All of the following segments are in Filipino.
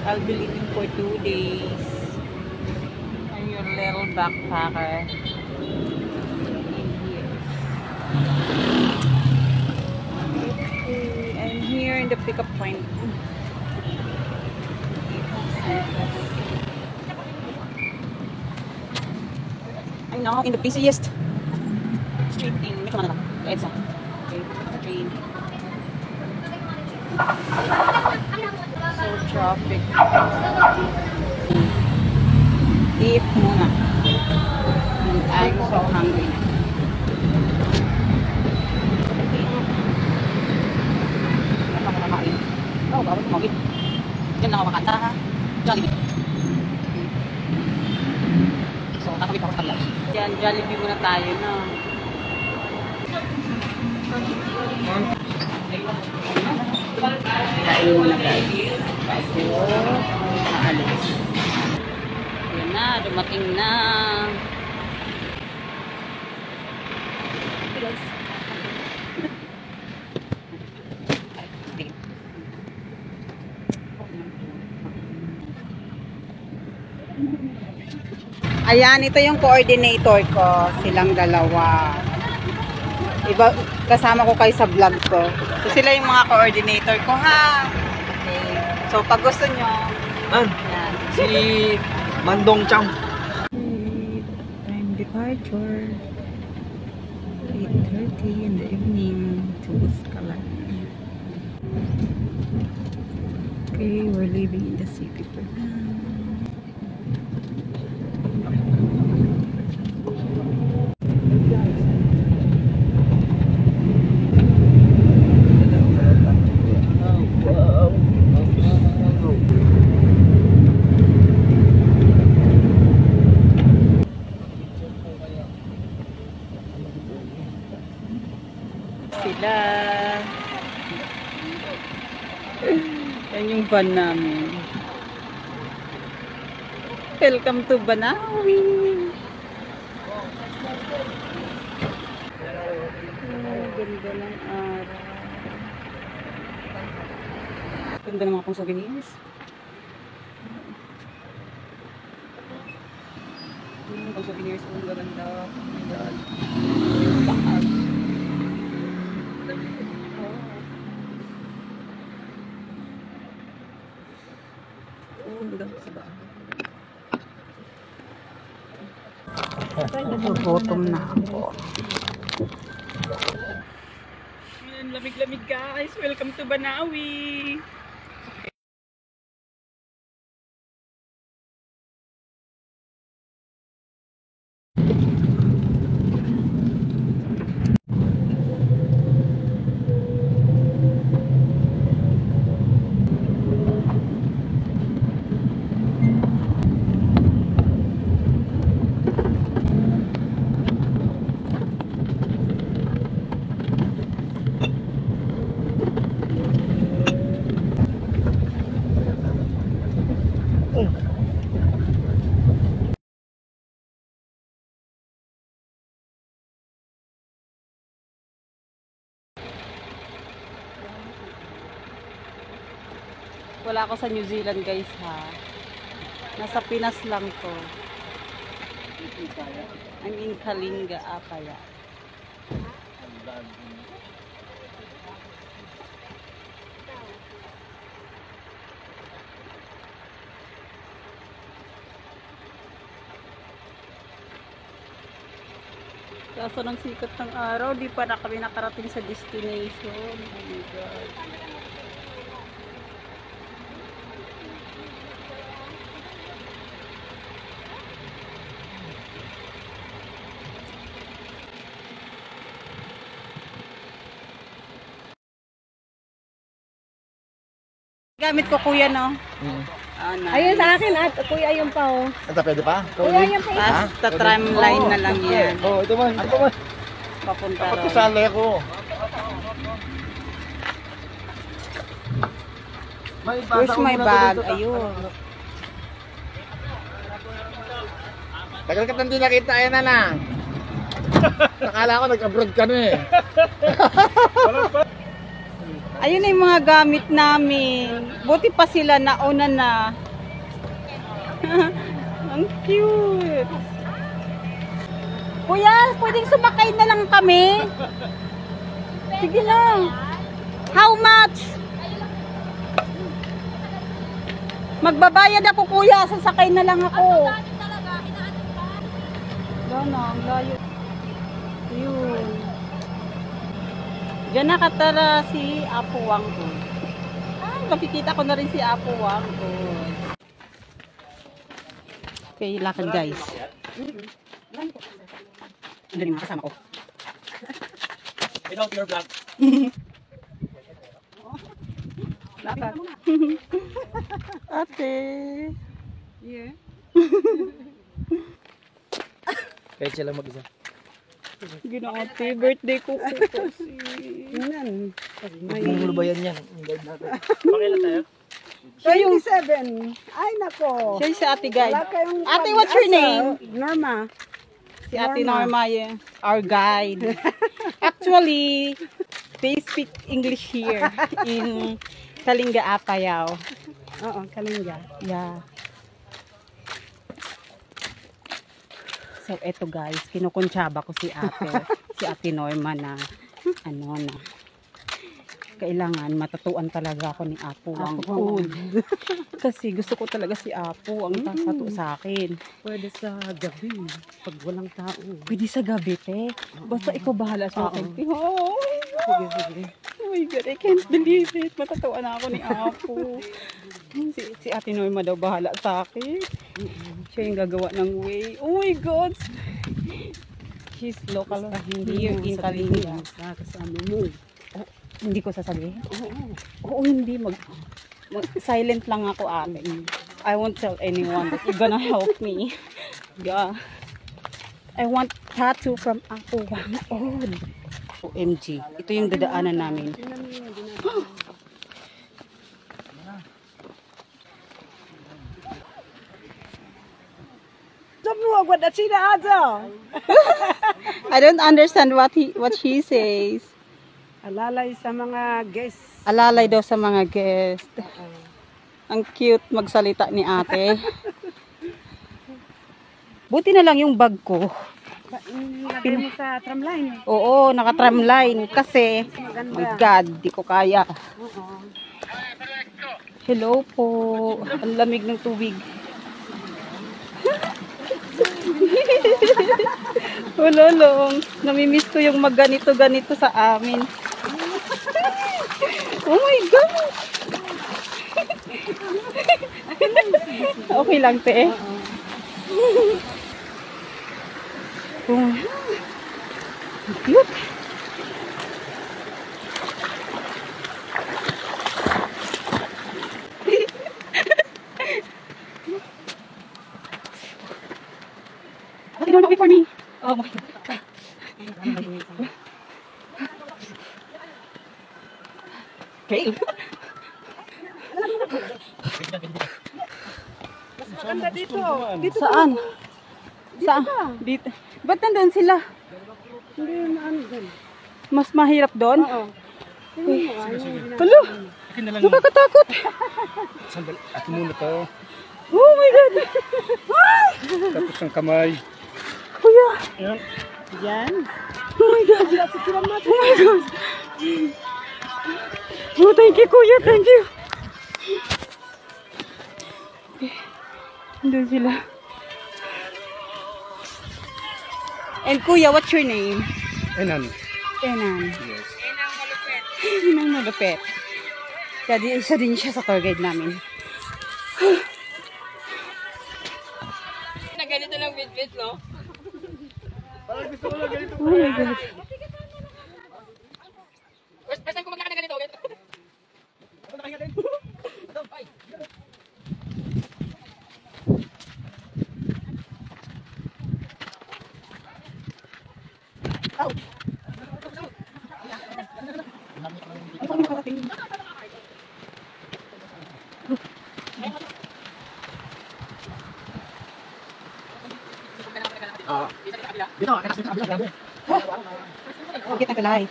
I'll be leaving for 2 days. I'm your little backpacker. In here. Okay, I'm here in the pickup point. I'm now in the busiest street in Metro Manila, EDSA. Okay, train. So traffic. Eat muna. And I'm so hungry na. Saan ako kakain? Oh, bawal kumawin. Diyan lang ako makanta ha. Jollibee. So, kakawit ako sa kanila. Diyan, Jollibee muna tayo na. Kain muna guys. Bago maalis. Ayan na, dumating na. Ayan, ito yung coordinator ko. Silang dalawa. Iba, kasama ko kayo sa vlog ko. So, sila yung mga coordinator ko, ha? Okay. So, pag gusto nyo, yan. Si Mandong Chang. Time departure. 8:30 in the evening to Uskalan. Okay, we're leaving in the city for now. Sila. Yan yung van namin. Welcome to Banawi. Ganda ng araw. Ganda ng mga pang souvenirs. Yung pang souvenirs ang ganda. Oh my God. Yung bag. Nagugutom na ako. Lamig-lamig guys. Welcome to Banawi. Wala ako sa New Zealand guys ha. Nasa Pinas lang to. I'm in Kalinga Apaya. Kaso ng sikat ng araw, di pa na kami nakarating sa destination. Oh my God. Gamit ko kuya no? Nice. Ayun sa akin at kuya yung pa oh. Ito pwede pa? Kuya yung pa. Basta tramline na lang yan. Oh, ito man. Ito man. Papunta Dapat ron. kasali ako. Where's my bag? Ayun. Tagal ka nang di nakita, ayan na lang. Nakala ko nag-abroad ka na eh. Ayun na yung mga gamit namin. Buti pa sila nauna na. Ang cute. Kuya, pwedeng sumakay na lang kami? Sige lang. How much? Magbabayad ako kuya, sasakay na lang ako. Wala na, ang layo. Yun. Diyan nakatara si Apo Wangko. Ay, makikita ko na rin si Apo Wangko. Okay, lakad guys. Ano rin mga kasama ko? Without your vlog. Lakad. Ate. Yeah. Kahit siya lang mag-isa. Ginate, birthday ko po kasi. Yan. Magmumulo ba yan yan? Ang guide natin. Pakailan tayo? Kayong 7. Ay, nako. siya si ate guide. Wala kayong Ate, what's your name? Norma. Si Ate Norma, yeah, our guide. Actually, they speak English here in Kalinga, Apayao. Oo, Kalinga. Yeah. So, eto guys, kinukuntsaba ko si Ate Norma na, kailangan matatuan talaga ako ni Apo Wangko. Kasi gusto ko talaga si Apo ang tatato sa akin. Pwede sa gabi. Pag walang tao. Pwede sa gabi, te. Basta ikaw bahala sa akin. Oh, Sige, sige. oh my God, I can't believe it. Matatuan na ako ni Apo. Si Ate Norma daw bahala sa akin. Siya yung gagawa ng way. Oh my God. She's local here in Kalinga. Kasama mo. Hindi ko sasabihin? Oo, hindi. Silent lang ako, ate. I won't tell anyone that you're gonna help me. Yeah. I want tattoo from Apo Wangko. OMG. Ito yung dadaanan namin. Semua buat dah sini aja. I don't understand what she says. Alalay sa mga guests. Alalay daw sa mga guest. Ang cute magsalita ni ate. Buti na lang yung bag ko. Lagay mo sa tramline. Oo, naka-tramline kasi my God, di ko kaya. Hello po. Ang lamig ng tubig. Ulolong. Namimiss ko yung magganito-ganito sa amin. Oh my God. Okay lang, te. Oh. Cute. Okay, don't wait for me. Oh my God. Okay. Maganda dito. Dito Saan? Saan? Dito. Ba't nandun sila? Hindi na ano dun. Mas mahirap doon? Oo. Hello? Nakakatakot. Sandali. Akin muna to. Oh my God. Tapos ang kamay. Kuya. Ayan. Yan. Oh my God. Oh my God. Oh, thank you, Kuya. Thank you. Doon sila. And Kuya, what's your name? Enan. Enan. Yes. Enang malupit. Kaya isa din siya sa tour guide namin. Na ganito lang bit-bit, no? Oh my God. First time ko maglakad na ganito. Dito, akin sa kabila. Bakit ang kalay?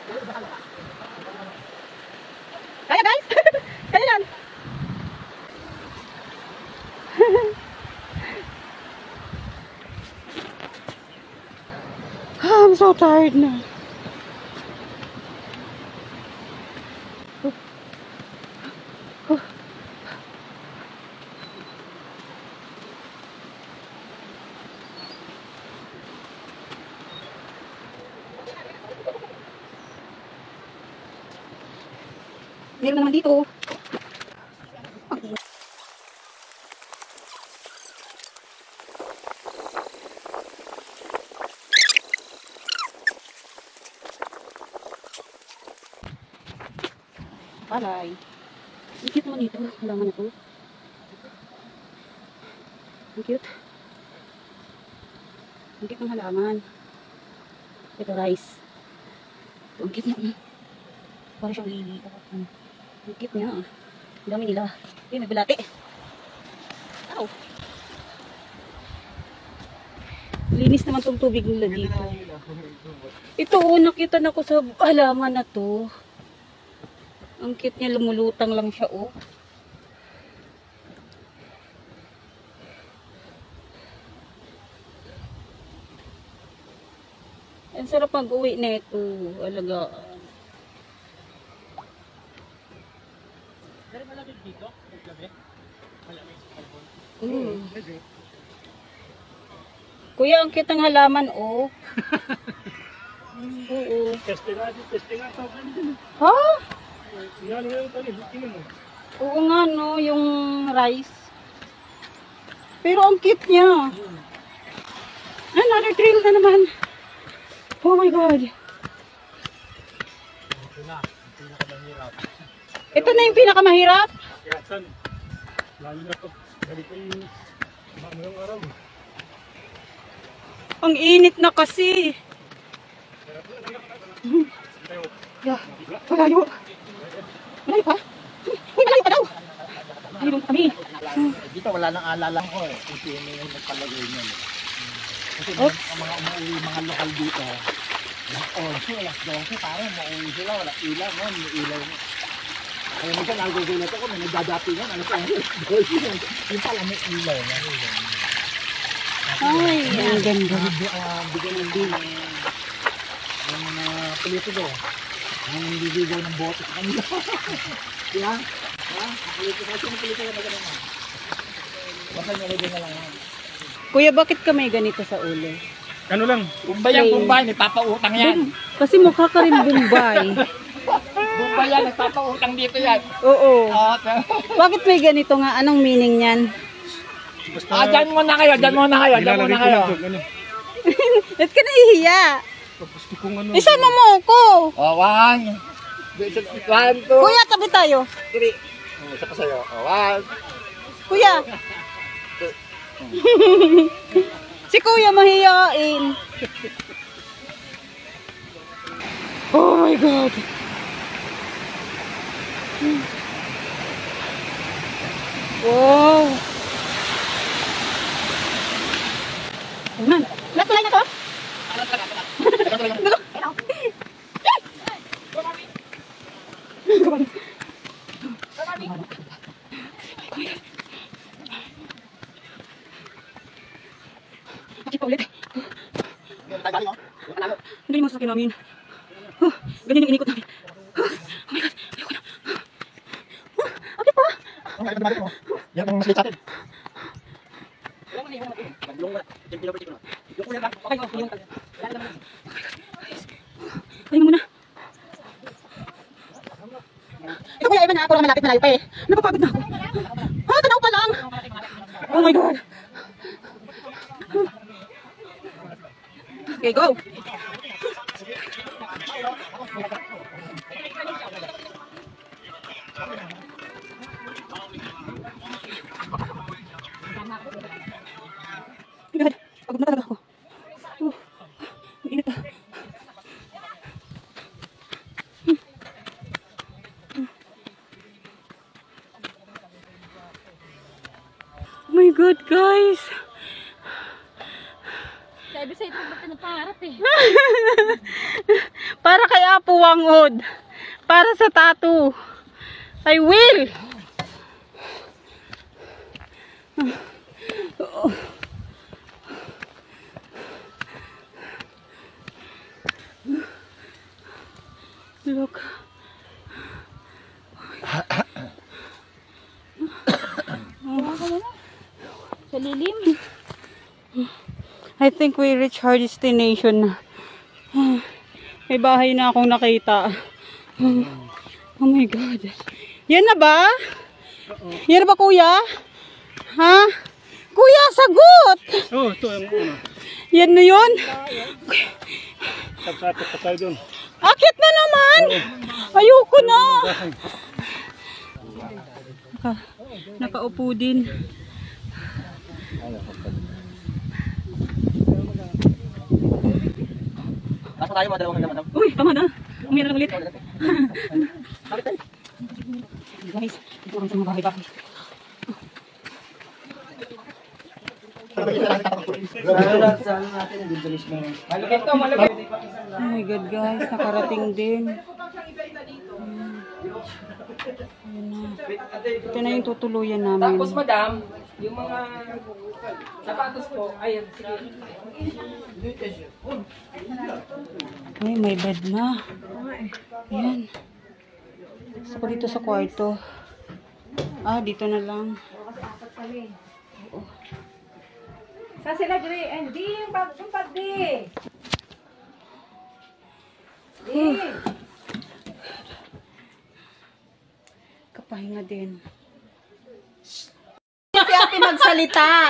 tired na. Meron naman dito. Palay. Ang cute naman dito. Halaman ito. Ang cute. Ang cute ng halaman. Ito rice. Ito, ang cute niya. Parang siyang lili. Ang cute niya. Ang dami nila. Ay, may bulate. Ow. Linis naman itong tubig nila dito. Ito, nakita na ko sa halaman na to. Ang cute niya, lumulutang lang siya, oh. Ang sarap mag-uwi na ito. Alagaan. Pero malamig dito? Maglabi? Malamig sa carbon? Kuya, ang cute ng halaman, oh. Oo. Testing nga ito. Ha? Yan nga yung talim, tingnan mo. Oo nga, no, yung rice. Pero ang cute niya. Another trail na naman. Oh my God. Ito na, yung pinakamahirap. Ito na yung pinakamahirap? Kaya saan? Lalo na ito. Ganito yung mamayang araw. Ang init na kasi. Yeah. Malayo. Malayo pa? Uy, malayo pa daw. Malayo kami. Dito wala nang alala ko eh. Kung sino yung nagpalagay niya. Kasi ang mga umuwi, mga lokal dito, alas 12, parang mauwi sila, wala ilaw, no? May ilaw. Kaya minsan nagugulat ako, may nagdadatingan, alas 12. Yung pala may ilaw. Ay, ang ganda. Bigyan ng bilang yung mga politiko. Ang bibigaw ng bote sa kanila. Diba? Ha? Politiko. Kasi ng politiko na gano'n. Baka nalagyan na lang yan. Kuya, bakit ka may ganito sa ulo? Ano lang? Bumbay yan, bumbay. Nagpapautang yan. Kasi mukha ka rin Bombay. Bumbay yan, nagpapautang dito yan. Oo. Bakit may ganito nga? Anong meaning niyan? Dyan muna kayo, dyan muna kayo, dyan muna kayo. Ba't ka nahihiya? Isama mo ako. One, two, Kuya, tabi tayo. three. Isa pa sa'yo. One. Kuya. Si Kuya mahiyain. Oh my God. Wow. Ayan. Lahat tulay na to? Bakit pa ulit? Hindi mo sa akin namin. Ganyan yung inikot namin. Oh my God. Ayoko na. Bakit pa? Yan ang maslit sa atin. Kaya mo muna. Ito Kuya Evan ha, puro malapit malayo pa eh. Napapagod na ako. Tanaw pa lang. Oh my God. Okay, go. God, pagod na talaga ako. Ang init ah. Oh my God, guys. Sabi sa'yo, ito ba't pinapangarap eh? Para kay Apo Wangod. Para sa tattoo. I will. Look. Sa lilim. I think we reach our destination na. May bahay na akong nakita. Oh my God. Yan na ba? Yan na ba, kuya? Ha? Kuya, sagot! Oo, ito yung ano. Yan na yun? Tapos pa tayo dun. Akit na naman! Ayoko na! Nakaupo din. Nasa tayo mga dalawang hanggang. Uy, tama na. Umiyan na lang ulit. Guys, ito ang sa mga bahay bahay. Oh my God guys, nakarating din. Ayun na. Ito na yung tutuluyan namin. Tapos madam, yung mga sapatos po, ayan, sige. Ay, may bed na. Ayan. Gusto ko dito sa kwarto. Ah, dito na lang. Saan sila, Gray? Hindi, yung pag di. Kapahinga din. Si ate magsalita.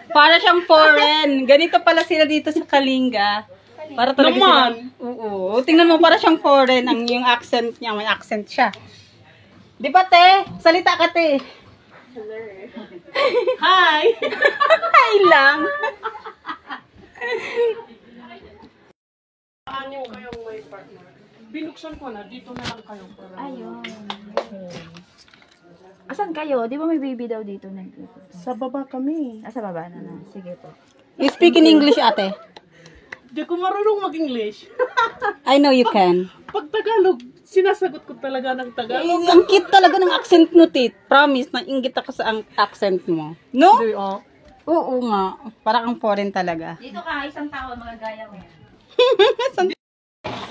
Para siyang foreign. Ganito pala sila dito sa Kalinga. Para talaga sila. Oo. Tingnan mo, para siyang foreign. Ang yung accent niya, may accent siya. Di ba, te? Salita ka, te. Hi! Hi lang. Binuksan ko na, dito na lang kayo. Ayun. Asan kayo? Di ba may baby daw dito? Sa baba kami. Sa baba na na. Sige po. You speak in English, ate? Di ko marunong mag-English. I know you can. Pag Tagalog, sinasagot ko talaga ng Tagalog. Ang cute talaga ng accent mo, Tit. Promise, nainggit ako sa ang accent mo. No? Oo nga. Parang ang foreign talaga. Dito ka, isang tao, magagaya mo. Kasi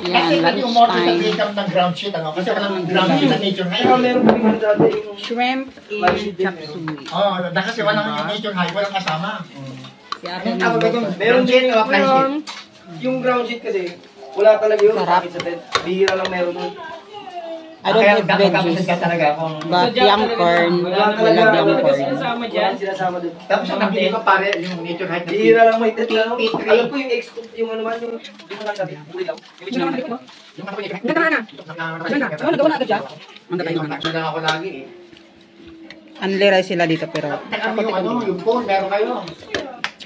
Yan, pwede umorder sa lunchtime. Vietnam ng ground sheet, ano? Kasi walang ground sheet na nature high. Shrimp in chop suey. Oo, kasi walang nature high, walang kasama. Si ate Anong tawag ito? nagluto. Meron din yung apply sheet. Yung ground sheet kasi, wala talaga yun. Sarap. Bakit sa bed? Bihira lang meron yun. I don't Kaya eat gagawin veggies. ka talaga kung... But young corn, Wala I love young talaga corn. Sinasama Yan, dyan. sinasama doon. Tapos ang hindi ko pare, yung nature high na Bihira lang may tet lang. P3. Alam ko yung yung ano man, yung lang gabi. Uli lang. Yung nature high. Ganda na. Gawa na agad dyan. Ang ako lagi eh. Unliray sila dito pero Teka mo yung ano, yung phone, meron kayo.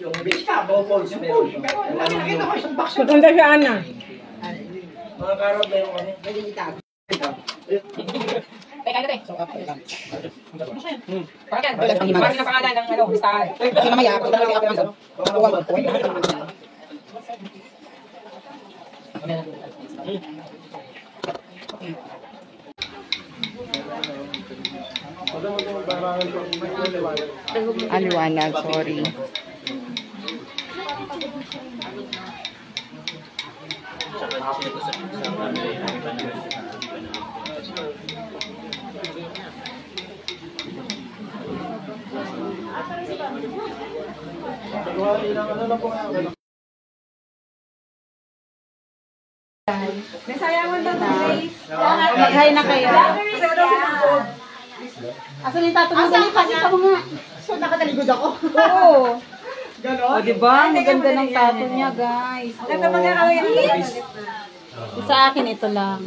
Yung beach ka, balls, meron. Nakita ko isang box. Maganda siya, Ana. Mga karot meron kami. Teka, ito, so after lunch. Parang yan. Parang na pangalan ng ano, listahan. Kasi mamaya, kung talaga ako naman, makuha mo. Aliwanag, sorry. Mag-hi na kayo. Asan yung tato mo? Pakita mo nga. So nakataligod ako. Oo. O, diba? Maganda ng tato niya, guys. Sa akin, ito lang.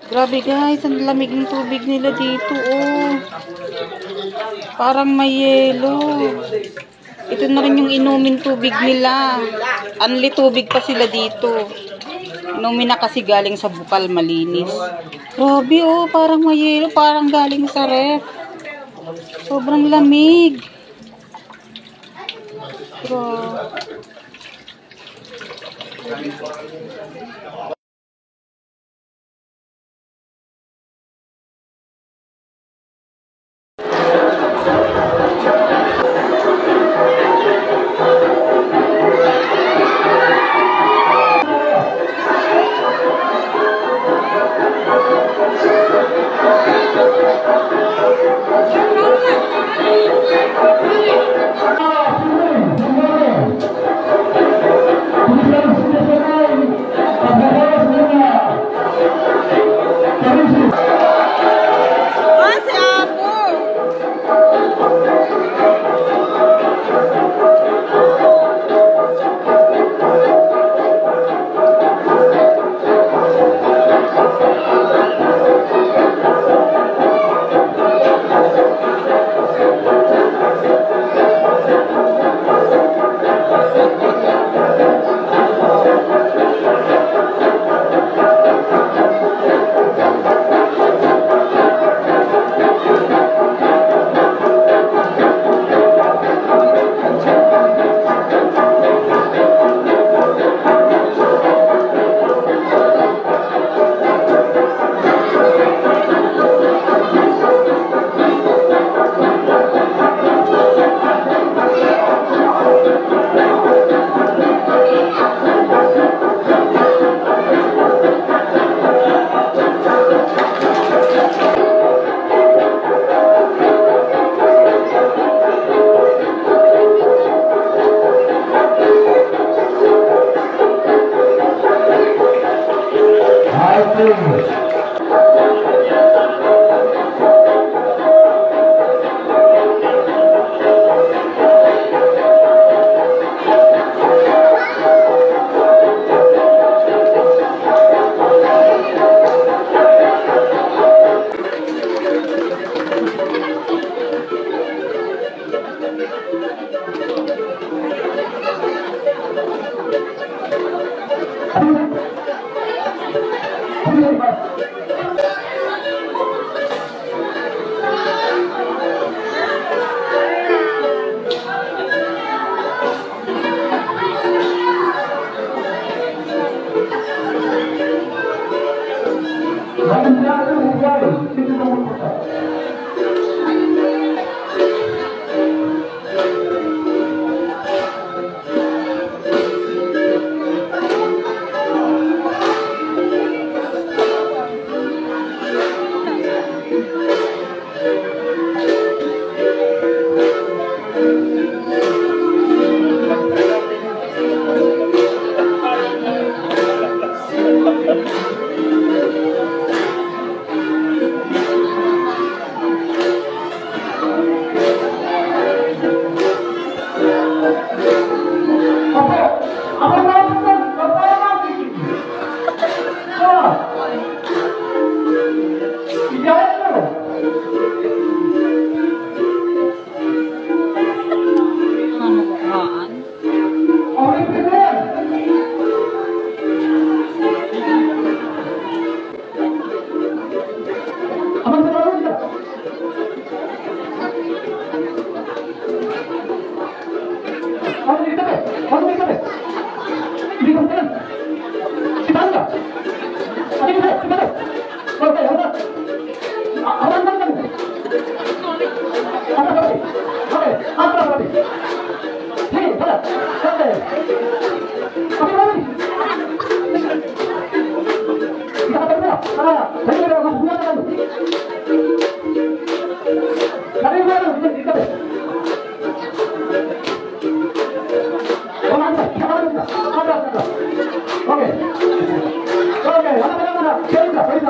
Grabe, guys. Ang lamig ng tubig nila dito, oh. Parang may yelo. Ito na rin yung inumin tubig nila. Anli tubig pa sila dito. Inumin na kasi galing sa bukal, malinis. Grabe, oh, parang may yelo, parang galing sa ref. Sobrang lamig. Grabe.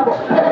Okay,